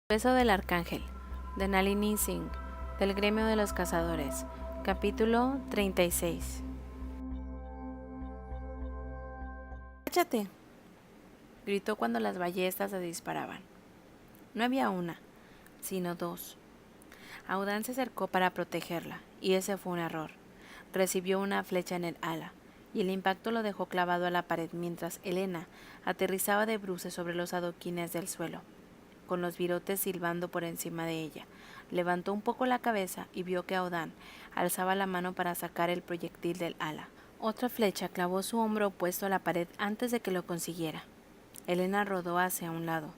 Beso del Arcángel, de Nalini Singh, del Gremio de los Cazadores, capítulo 36. ¡Cállate!, gritó cuando las ballestas se disparaban. No había una, sino dos. Audán se acercó para protegerla, y ese fue un error. Recibió una flecha en el ala, y el impacto lo dejó clavado a la pared mientras Elena aterrizaba de bruces sobre los adoquines del suelo, con los virotes silbando por encima de ella. Levantó un poco la cabeza y vio que Audán alzaba la mano para sacar el proyectil del ala. Otra flecha clavó su hombro opuesto a la pared antes de que lo consiguiera. Elena rodó hacia un lado,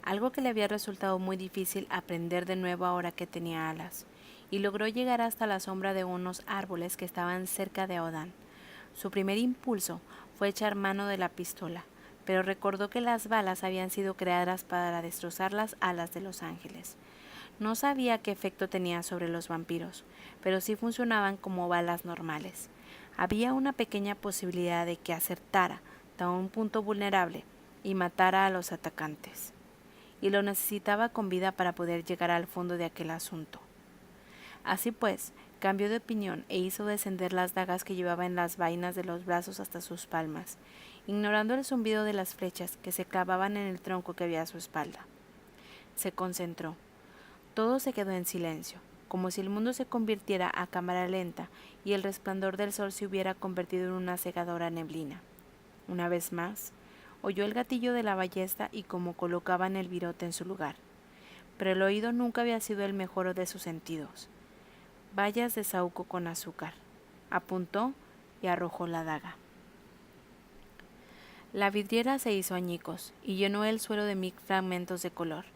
algo que le había resultado muy difícil aprender de nuevo ahora que tenía alas, y logró llegar hasta la sombra de unos árboles que estaban cerca de Audán. Su primer impulso fue echar mano de la pistola, pero recordó que las balas habían sido creadas para destrozar las alas de los ángeles. No sabía qué efecto tenía sobre los vampiros, pero sí funcionaban como balas normales. Había una pequeña posibilidad de que acertara a un punto vulnerable y matara a los atacantes, y lo necesitaba con vida para poder llegar al fondo de aquel asunto. Así pues, cambió de opinión e hizo descender las dagas que llevaba en las vainas de los brazos hasta sus palmas, ignorando el zumbido de las flechas que se clavaban en el tronco que había a su espalda. Se concentró. Todo se quedó en silencio, como si el mundo se convirtiera a cámara lenta y el resplandor del sol se hubiera convertido en una cegadora neblina. Una vez más, oyó el gatillo de la ballesta y cómo colocaban el virote en su lugar. Pero el oído nunca había sido el mejor de sus sentidos. Bayas de saúco con azúcar. Apuntó y arrojó la daga. La vidriera se hizo añicos y llenó el suelo de 1000 fragmentos de color.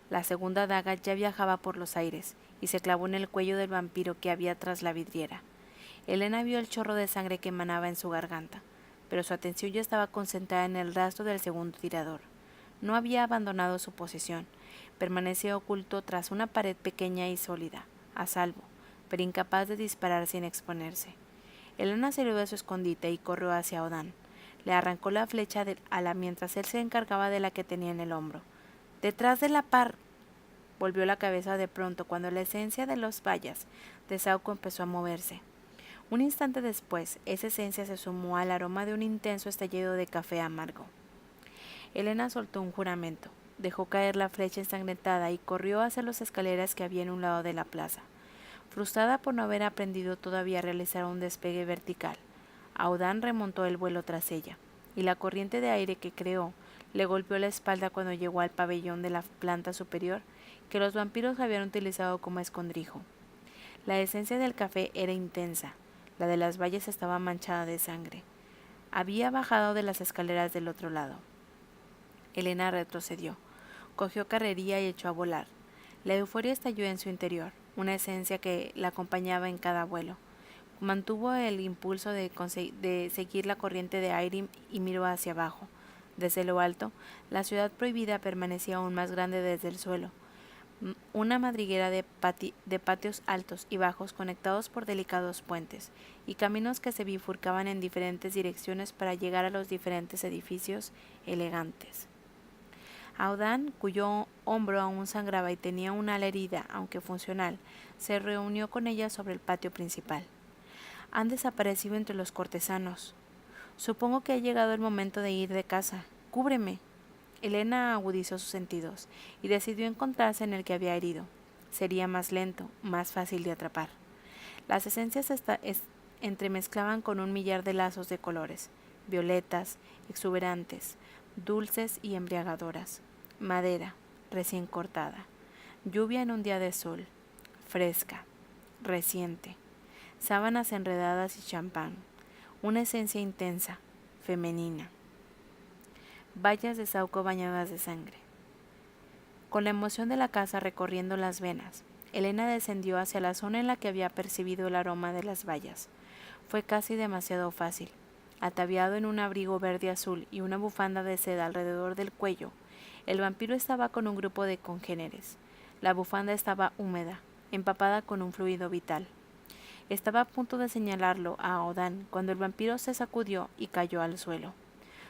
La segunda daga ya viajaba por los aires y se clavó en el cuello del vampiro que había tras la vidriera. Elena vio el chorro de sangre que emanaba en su garganta, pero su atención ya estaba concentrada en el rastro del segundo tirador. No había abandonado su posición. Permanecía oculto tras una pared pequeña y sólida, a salvo, pero incapaz de disparar sin exponerse. Elena salió de su escondite y corrió hacia Audán. Le arrancó la flecha del ala mientras él se encargaba de la que tenía en el hombro. ¡Detrás de la par! Volvió la cabeza de pronto cuando la esencia de los bayas de saúco empezó a moverse. Un instante después, esa esencia se sumó al aroma de un intenso estallido de café amargo. Elena soltó un juramento, dejó caer la flecha ensangrentada y corrió hacia las escaleras que había en un lado de la plaza. Frustrada por no haber aprendido todavía a realizar un despegue vertical, Audán remontó el vuelo tras ella, y la corriente de aire que creó le golpeó la espalda cuando llegó al pabellón de la planta superior que los vampiros habían utilizado como escondrijo. La esencia del café era intensa, la de las vallas estaba manchada de sangre. Había bajado de las escaleras del otro lado. Elena retrocedió, cogió carrería y echó a volar. La euforia estalló en su interior, una esencia que la acompañaba en cada vuelo. Mantuvo el impulso de seguir la corriente de aire y miró hacia abajo. Desde lo alto, la ciudad prohibida permanecía aún más grande desde el suelo. Una madriguera de patios altos y bajos conectados por delicados puentes, y caminos que se bifurcaban en diferentes direcciones para llegar a los diferentes edificios elegantes. Audán, cuyo hombro aún sangraba y tenía una ala herida, aunque funcional, se reunió con ella sobre el patio principal. Han desaparecido entre los cortesanos. Supongo que ha llegado el momento de ir de casa. ¡Cúbreme! Elena agudizó sus sentidos y decidió encontrarse en el que había herido. Sería más lento, más fácil de atrapar. Las esencias entremezclaban con un millar de lazos de colores, violetas, exuberantes, dulces y embriagadoras. Madera, recién cortada. Lluvia en un día de sol. Fresca, reciente. Sábanas enredadas y champán. Una esencia intensa, femenina. Bayas de saúco bañadas de sangre. Con la emoción de la casa recorriendo las venas, Elena descendió hacia la zona en la que había percibido el aroma de las bayas. Fue casi demasiado fácil. Ataviado en un abrigo verde azul y una bufanda de seda alrededor del cuello, el vampiro estaba con un grupo de congéneres. La bufanda estaba húmeda, empapada con un fluido vital. Estaba a punto de señalarlo a Audán cuando el vampiro se sacudió y cayó al suelo.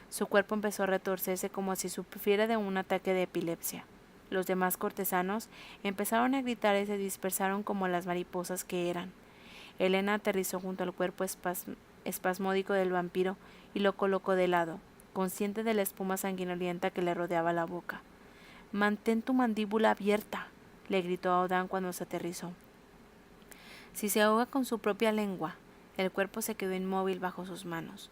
Su cuerpo empezó a retorcerse como si sufriera de un ataque de epilepsia. Los demás cortesanos empezaron a gritar y se dispersaron como las mariposas que eran. Elena aterrizó junto al cuerpo espasmódico del vampiro y lo colocó de lado, consciente de la espuma sanguinolienta que le rodeaba la boca. «Mantén tu mandíbula abierta», le gritó a Odán cuando se aterrizó. Si se ahoga con su propia lengua. El cuerpo se quedó inmóvil bajo sus manos.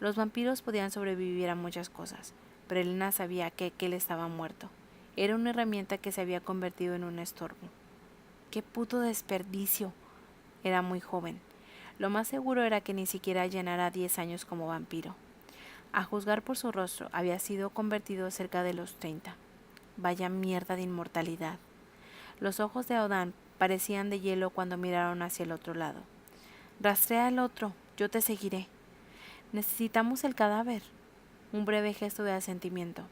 Los vampiros podían sobrevivir a muchas cosas, pero Elena sabía que aquel estaba muerto. Era una herramienta que se había convertido en un estorbo. ¡Qué puto desperdicio! Era muy joven. Lo más seguro era que ni siquiera llenara 10 años como vampiro. A juzgar por su rostro, había sido convertido cerca de los 30. Vaya mierda de inmortalidad. Los ojos de Odán parecían de hielo cuando miraron hacia el otro lado. «Rastrea el otro, yo te seguiré». «Necesitamos el cadáver». Un breve gesto de asentimiento.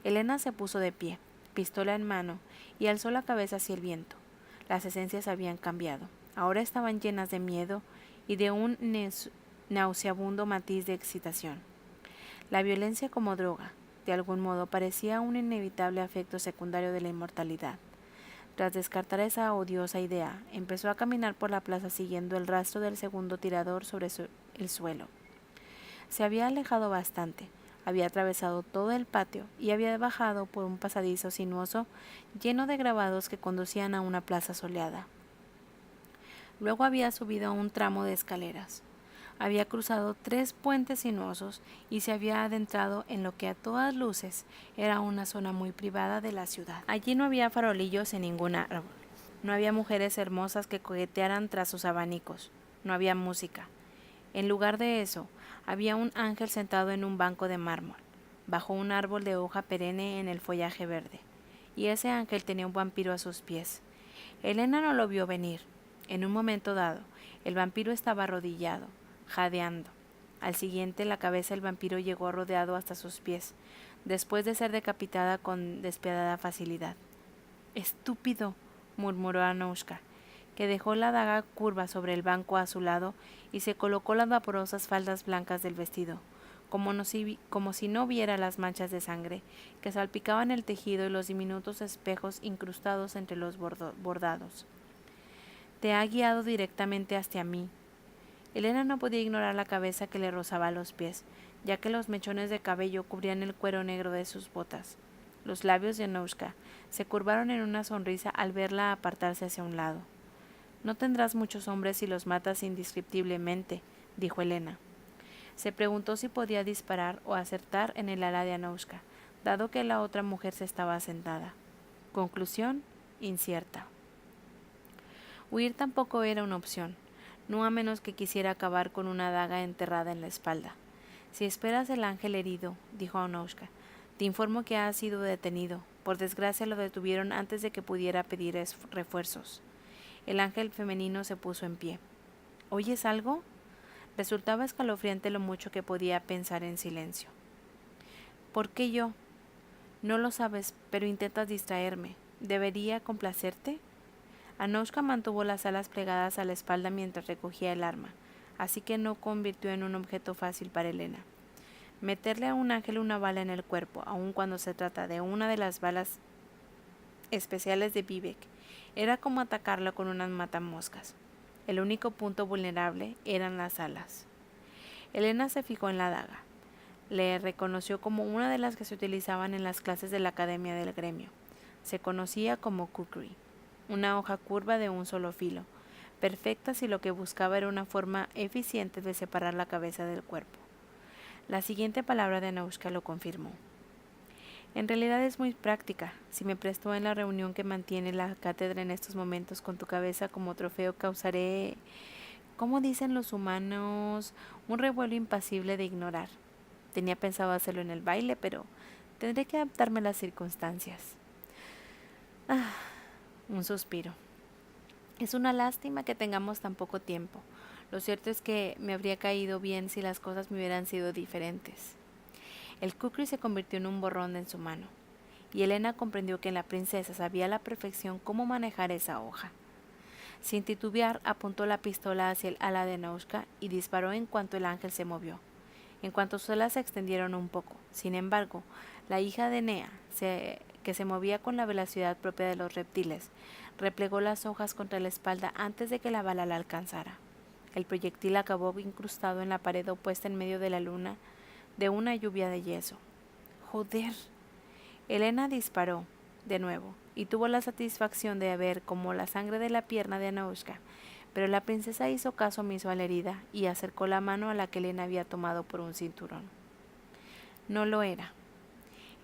Elena se puso de pie, pistola en mano, y alzó la cabeza hacia el viento. Las esencias habían cambiado. Ahora estaban llenas de miedo y de un nauseabundo matiz de excitación. La violencia como droga, de algún modo, parecía un inevitable efecto secundario de la inmortalidad. Tras descartar esa odiosa idea, empezó a caminar por la plaza siguiendo el rastro del segundo tirador sobre el suelo. Se había alejado bastante, había atravesado todo el patio y había bajado por un pasadizo sinuoso lleno de grabados que conducían a una plaza soleada. Luego había subido un tramo de escaleras. Había cruzado 3 puentes sinuosos y se había adentrado en lo que a todas luces era una zona muy privada de la ciudad. Allí no había farolillos en ningún árbol. No había mujeres hermosas que coquetearan tras sus abanicos. No había música. En lugar de eso, había un ángel sentado en un banco de mármol, bajo un árbol de hoja perenne en el follaje verde. Y ese ángel tenía un vampiro a sus pies. Elena no lo vio venir. En un momento dado, el vampiro estaba arrodillado, jadeando. Al siguiente, la cabeza del vampiro llegó rodeado hasta sus pies, después de ser decapitada con despiadada facilidad. «Estúpido», murmuró Anoushka, que dejó la daga curva sobre el banco a su lado y se colocó las vaporosas faldas blancas del vestido, como si no viera las manchas de sangre que salpicaban el tejido y los diminutos espejos incrustados entre los bordados. «Te ha guiado directamente hacia mí». Elena no podía ignorar la cabeza que le rozaba los pies, ya que los mechones de cabello cubrían el cuero negro de sus botas. Los labios de Anoushka se curvaron en una sonrisa al verla apartarse hacia un lado. «No tendrás muchos hombres si los matas indescriptiblemente», dijo Elena. Se preguntó si podía disparar o acertar en el ala de Anoushka, dado que la otra mujer se estaba sentada. Conclusión: incierta. Huir tampoco era una opción, no a menos que quisiera acabar con una daga enterrada en la espalda. «Si esperas el ángel herido», dijo Anoushka, «te informo que ha sido detenido. Por desgracia lo detuvieron antes de que pudiera pedir refuerzos». El ángel femenino se puso en pie. «¿Oyes algo?». Resultaba escalofriante lo mucho que podía pensar en silencio. «¿Por qué yo?». «No lo sabes, pero intentas distraerme. ¿Debería complacerte?». Anoushka mantuvo las alas plegadas a la espalda mientras recogía el arma, así que no convirtió en un objeto fácil para Elena. Meterle a un ángel una bala en el cuerpo, aun cuando se trata de una de las balas especiales de Vivek, era como atacarlo con unas matamoscas. El único punto vulnerable eran las alas. Elena se fijó en la daga. Le reconoció como una de las que se utilizaban en las clases de la Academia del Gremio. Se conocía como kukri, una hoja curva de un solo filo, perfecta si lo que buscaba era una forma eficiente de separar la cabeza del cuerpo. La siguiente palabra de Anoushka lo confirmó. «En realidad es muy práctica. Si me prestó en la reunión que mantiene la cátedra en estos momentos con tu cabeza como trofeo, causaré, como dicen los humanos, un revuelo impasible de ignorar. Tenía pensado hacerlo en el baile, pero tendré que adaptarme a las circunstancias». Un suspiro. «Es una lástima que tengamos tan poco tiempo. Lo cierto es que me habría caído bien si las cosas me hubieran sido diferentes». El kukri se convirtió en un borrón en su mano, y Elena comprendió que la princesa sabía a la perfección cómo manejar esa hoja. Sin titubear, apuntó la pistola hacia el ala de Anoushka y disparó en cuanto el ángel se movió, en cuanto sus alas se extendieron un poco. Sin embargo, la hija de Nea, que que se movía con la velocidad propia de los reptiles, replegó las hojas contra la espalda antes de que la bala la alcanzara. El proyectil acabó incrustado en la pared opuesta en medio de la luna de una lluvia de yeso. ¡Joder! Elena disparó de nuevo y tuvo la satisfacción de ver como la sangre de la pierna de Anoushka, pero la princesa hizo caso omiso a la herida y acercó la mano a la que Elena había tomado por un cinturón. No lo era.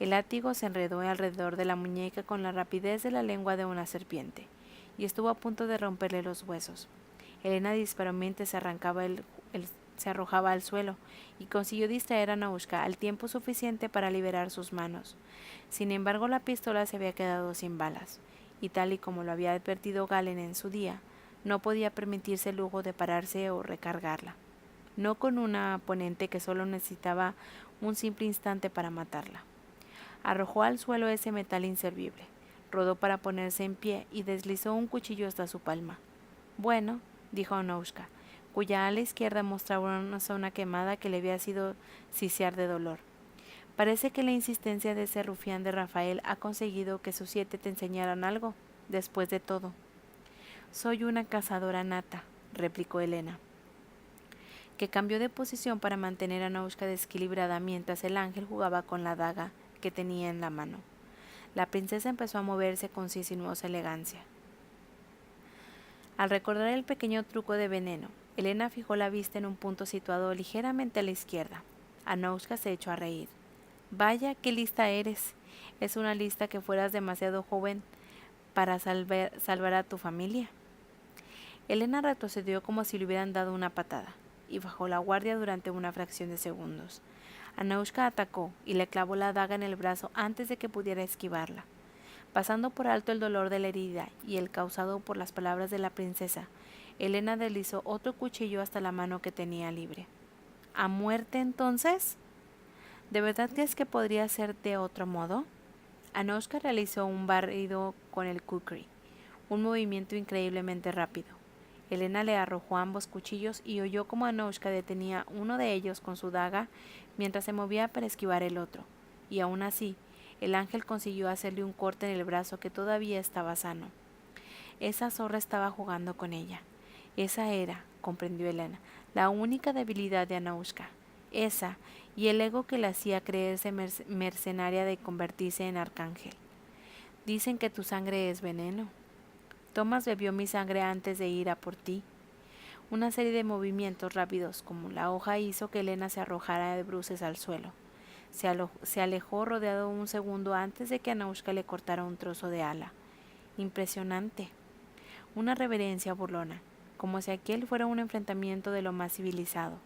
El látigo se enredó alrededor de la muñeca con la rapidez de la lengua de una serpiente, y estuvo a punto de romperle los huesos. Elena disparó mientras se arrojaba al suelo, y consiguió distraer a Anoushka al tiempo suficiente para liberar sus manos. Sin embargo, la pistola se había quedado sin balas, y tal y como lo había advertido Galen en su día, no podía permitirse el lujo de pararse o recargarla, no con una oponente que solo necesitaba un simple instante para matarla. Arrojó al suelo ese metal inservible, rodó para ponerse en pie y deslizó un cuchillo hasta su palma. Bueno, dijo Anoushka, cuya ala izquierda mostraba una zona quemada que le había sido sisear de dolor. Parece que la insistencia de ese rufián de Rafael ha conseguido que sus 7 te enseñaran algo, después de todo. Soy una cazadora nata, replicó Elena, que cambió de posición para mantener a Anoushka desequilibrada mientras el ángel jugaba con la daga que tenía en la mano. La princesa empezó a moverse con sinuosa elegancia. Al recordar el pequeño truco de veneno, Elena fijó la vista en un punto situado ligeramente a la izquierda. Anoushka se echó a reír. Vaya, qué lista eres. Es una lista que fueras demasiado joven para salvar a tu familia. Elena retrocedió como si le hubieran dado una patada, y bajó la guardia durante una fracción de segundos. Anoushka atacó y le clavó la daga en el brazo antes de que pudiera esquivarla. Pasando por alto el dolor de la herida y el causado por las palabras de la princesa, Elena deslizó otro cuchillo hasta la mano que tenía libre. ¿A muerte entonces? ¿De verdad crees que podría ser de otro modo? Anoushka realizó un barrido con el kukri, un movimiento increíblemente rápido. Elena le arrojó ambos cuchillos y oyó como Anoushka detenía uno de ellos con su daga mientras se movía para esquivar el otro, y aún así, el ángel consiguió hacerle un corte en el brazo que todavía estaba sano. Esa zorra estaba jugando con ella. Esa era, comprendió Elena, la única debilidad de Anoushka. Esa, y el ego que le hacía creerse mercenaria de convertirse en arcángel. Dicen que tu sangre es veneno. Thomas bebió mi sangre antes de ir a por ti. Una serie de movimientos rápidos como la hoja hizo que Elena se arrojara de bruces al suelo. Se alejó rodeado un segundo antes de que Anoushka le cortara un trozo de ala. Impresionante. Una reverencia burlona, como si aquel fuera un enfrentamiento de lo más civilizado.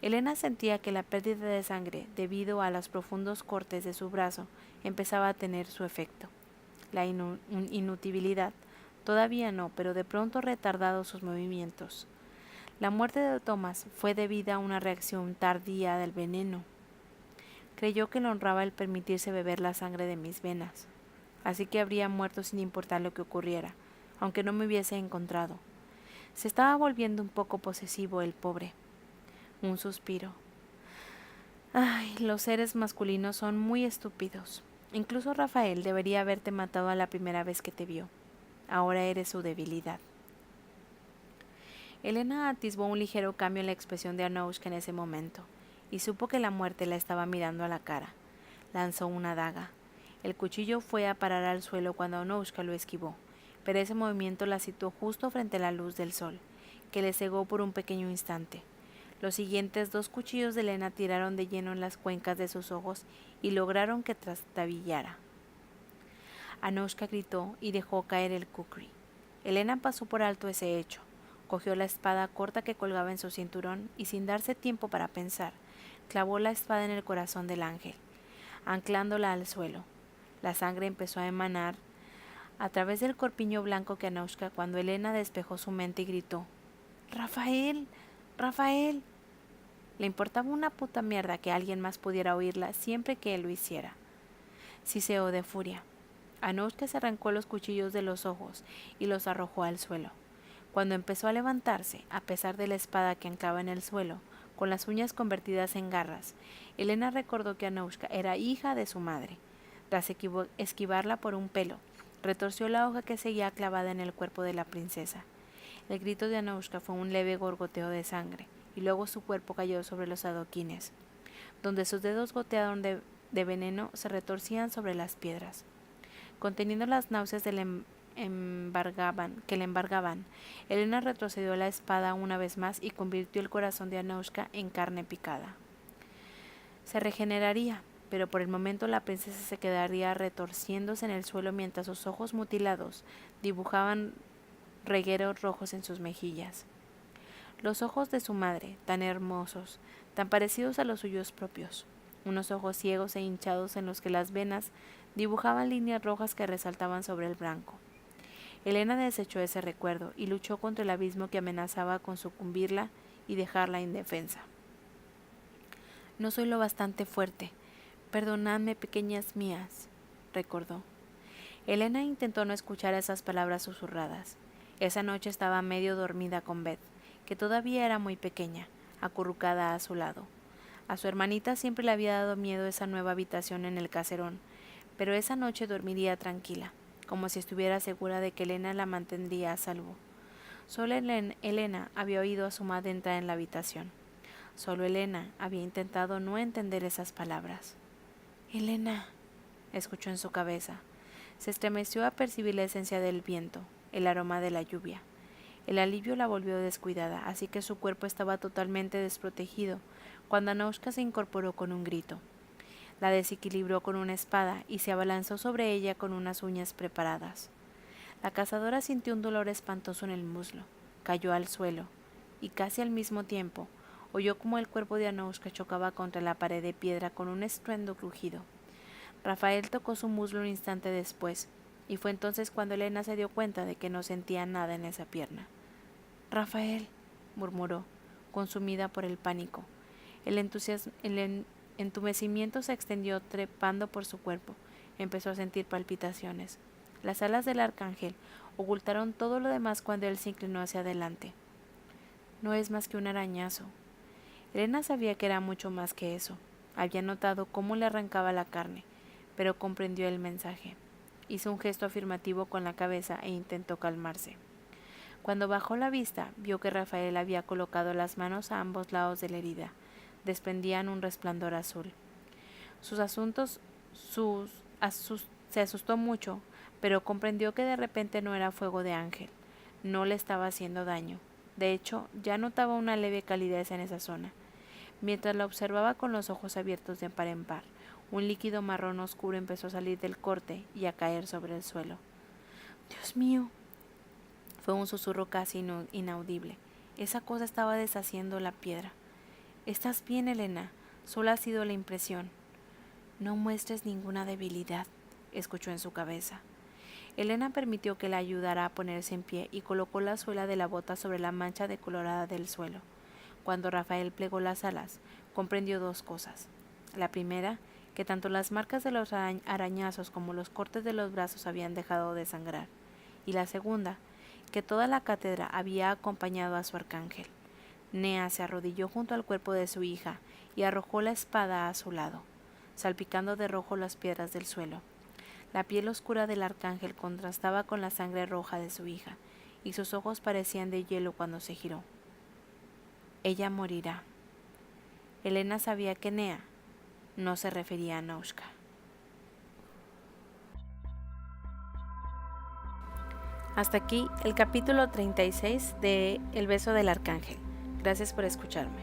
Elena sentía que la pérdida de sangre, debido a los profundos cortes de su brazo, empezaba a tener su efecto. La inutilidad, todavía no, pero de pronto retardado sus movimientos. La muerte de Thomas fue debida a una reacción tardía del veneno. Creyó que le honraba el permitirse beber la sangre de mis venas, así que habría muerto sin importar lo que ocurriera, aunque no me hubiese encontrado. Se estaba volviendo un poco posesivo el pobre. Un suspiro. Ay, los seres masculinos son muy estúpidos. Incluso Rafael debería haberte matado a la primera vez que te vio. Ahora eres su debilidad. Elena atisbó un ligero cambio en la expresión de Anoushka en ese momento, y supo que la muerte la estaba mirando a la cara. Lanzó una daga. El cuchillo fue a parar al suelo cuando Anoushka lo esquivó, pero ese movimiento la situó justo frente a la luz del sol, que le cegó por un pequeño instante. Los siguientes 2 cuchillos de Elena tiraron de lleno en las cuencas de sus ojos y lograron que trastabillara. Anoushka gritó y dejó caer el kukri. Elena pasó por alto ese hecho. Cogió la espada corta que colgaba en su cinturón y, sin darse tiempo para pensar, clavó la espada en el corazón del ángel, anclándola al suelo. La sangre empezó a emanar a través del corpiño blanco que Anoushka cuando Elena despejó su mente y gritó: ¡Rafael! ¡Rafael! Le importaba una puta mierda que alguien más pudiera oírla siempre que él lo hiciera. Siseó de furia. Anoushka se arrancó los cuchillos de los ojos y los arrojó al suelo. Cuando empezó a levantarse, a pesar de la espada que anclaba en el suelo, con las uñas convertidas en garras, Elena recordó que Anoushka era hija de su madre. Tras esquivarla por un pelo, retorció la hoja que seguía clavada en el cuerpo de la princesa. El grito de Anoushka fue un leve gorgoteo de sangre, y luego su cuerpo cayó sobre los adoquines, donde sus dedos gotearon de veneno se retorcían sobre las piedras. Conteniendo las náuseas que le embargaban, Elena retrocedió la espada una vez más y convirtió el corazón de Anoushka en carne picada. Se regeneraría, pero por el momento la princesa se quedaría retorciéndose en el suelo mientras sus ojos mutilados dibujaban regueros rojos en sus mejillas. Los ojos de su madre, tan hermosos, tan parecidos a los suyos propios, unos ojos ciegos e hinchados en los que las venas dibujaban líneas rojas que resaltaban sobre el blanco. Elena desechó ese recuerdo y luchó contra el abismo que amenazaba con sucumbirla y dejarla indefensa. No soy lo bastante fuerte. Perdonadme, pequeñas mías, recordó. Elena intentó no escuchar esas palabras susurradas. Esa noche estaba medio dormida con Beth, que todavía era muy pequeña, acurrucada a su lado. A su hermanita siempre le había dado miedo esa nueva habitación en el caserón, pero esa noche dormiría tranquila, como si estuviera segura de que Elena la mantendría a salvo. Solo Elena había oído a su madre entrar en la habitación. Solo Elena había intentado no entender esas palabras. «Elena», escuchó en su cabeza. Se estremeció a percibir la esencia del viento, el aroma de la lluvia. El alivio la volvió descuidada, así que su cuerpo estaba totalmente desprotegido cuando Anoushka se incorporó con un grito. La desequilibró con una espada y se abalanzó sobre ella con unas uñas preparadas. La cazadora sintió un dolor espantoso en el muslo, cayó al suelo y casi al mismo tiempo oyó como el cuerpo de Anoushka chocaba contra la pared de piedra con un estruendo crujido. Rafael tocó su muslo un instante después, y fue entonces cuando Elena se dio cuenta de que no sentía nada en esa pierna. «Rafael», murmuró, consumida por el pánico. El entumecimiento se extendió trepando por su cuerpo. Empezó a sentir palpitaciones. Las alas del arcángel ocultaron todo lo demás cuando él se inclinó hacia adelante. «No es más que un arañazo». Elena sabía que era mucho más que eso. Había notado cómo le arrancaba la carne, pero comprendió el mensaje. Hizo un gesto afirmativo con la cabeza e intentó calmarse. Cuando bajó la vista, vio que Rafael había colocado las manos a ambos lados de la herida. Desprendían un resplandor azul. Se asustó mucho, pero comprendió que de repente no era fuego de ángel. No le estaba haciendo daño. De hecho, ya notaba una leve calidez en esa zona. Mientras la observaba con los ojos abiertos de par en par, un líquido marrón oscuro empezó a salir del corte y a caer sobre el suelo. «Dios mío», fue un susurro casi inaudible. Esa cosa estaba deshaciendo la piedra. «¿Estás bien, Elena? Solo ha sido la impresión». «No muestres ninguna debilidad», escuchó en su cabeza. Elena permitió que la ayudara a ponerse en pie y colocó la suela de la bota sobre la mancha decolorada del suelo. Cuando Rafael plegó las alas, comprendió dos cosas. La primera, que tanto las marcas de los arañazos como los cortes de los brazos habían dejado de sangrar. Y la segunda, que toda la cátedra había acompañado a su arcángel. Nea se arrodilló junto al cuerpo de su hija y arrojó la espada a su lado, salpicando de rojo las piedras del suelo. La piel oscura del arcángel contrastaba con la sangre roja de su hija, y sus ojos parecían de hielo cuando se giró. Ella morirá. Elena sabía que Nea no se refería a Anoushka. Hasta aquí el capítulo 36 de El beso del arcángel. Gracias por escucharme.